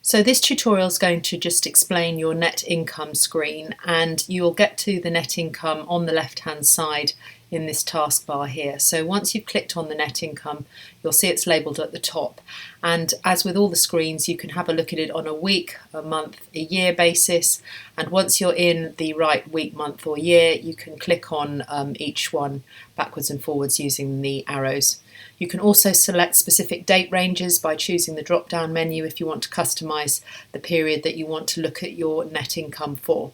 So this tutorial is going to just explain your net income screen, and you'll get to the net income on the left hand side in this taskbar here. So once you've clicked on the net income, you'll see it's labelled at the top, and as with all the screens, you can have a look at it on a week, a month, a year basis, and once you're in the right week, month or year, you can click on each one backwards and forwards using the arrows. You can also select specific date ranges by choosing the drop down menu if you want to customise the period that you want to look at your net income for.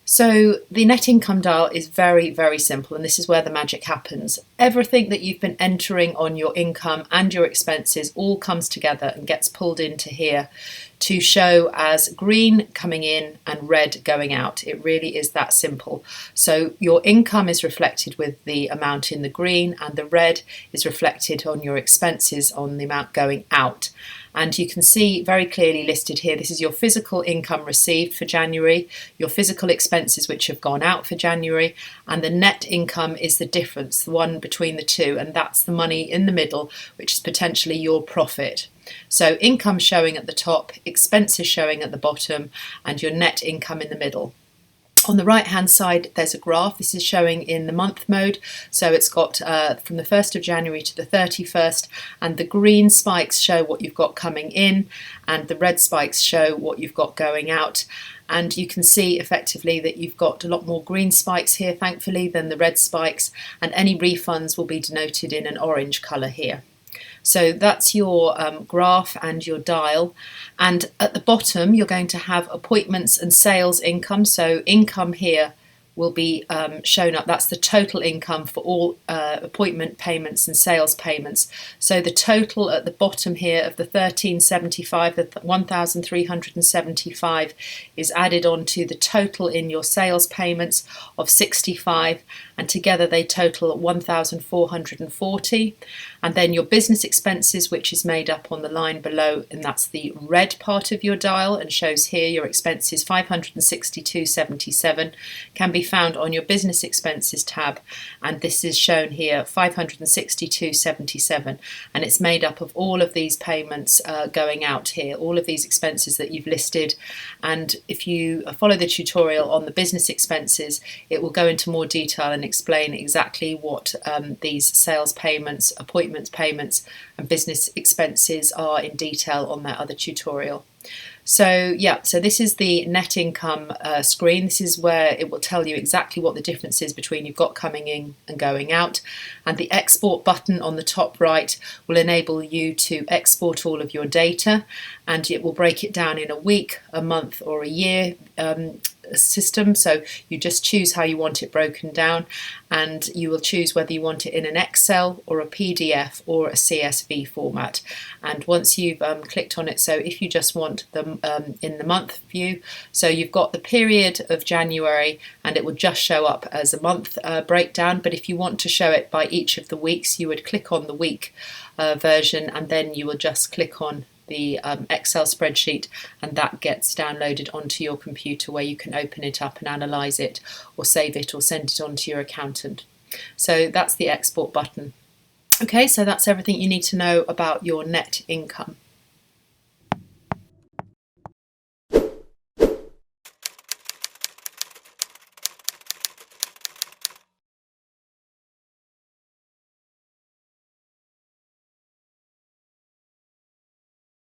So the net income dial is very, very simple, and this is where the magic happens. Everything that you've been entering on your income and your expenses all comes together and gets pulled into here to show as green coming in and red going out. It really is that simple. So your income is reflected with the amount in the green, and the red is reflected on your expenses on the amount going out. And you can see very clearly listed here, this is your physical income received for January, your physical expenses which have gone out for January, and the net income is the difference, the one between the two, and that's the money in the middle, which is potentially your profit. So income showing at the top, expenses showing at the bottom, and your net income in the middle. On the right hand side there's a graph. This is showing in the month mode, so it's got from the 1st of January to the 31st, and the green spikes show what you've got coming in and the red spikes show what you've got going out. And you can see effectively that you've got a lot more green spikes here, thankfully, than the red spikes, and any refunds will be denoted in an orange colour here. So that's your graph and your dial, and at the bottom you're going to have appointments and sales income. So income here will be shown up. That's the total income for all appointment payments and sales payments. So the total at the bottom here of the 1375, the 1375 is added on to the total in your sales payments of 65, and together they total 1440. And then your business expenses, which is made up on the line below, and that's the red part of your dial and shows here your expenses 562.77, can be found on your business expenses tab, and this is shown here 562.77, and it's made up of all of these payments going out here, all of these expenses that you've listed. And if you follow the tutorial on the business expenses, it will go into more detail and explain exactly what these sales payments, appointments payments and business expenses are in detail on that other tutorial. So yeah, so this is the net income screen. This is where it will tell you exactly what the difference is between you've got coming in and going out, and the export button on the top right will enable you to export all of your data, and it will break it down in a week, a month or a year system. So you just choose how you want it broken down, and you will choose whether you want it in an Excel or a PDF or a CSV format. And once you've clicked on it, so if you just want them in the month view, so you've got the period of January and it will just show up as a month breakdown, but if you want to show it by each of the weeks, you would click on the week version, and then you will just click on the Excel spreadsheet, and that gets downloaded onto your computer where you can open it up and analyse it or save it or send it on to your accountant. So that's the export button. Okay, so that's everything you need to know about your net income.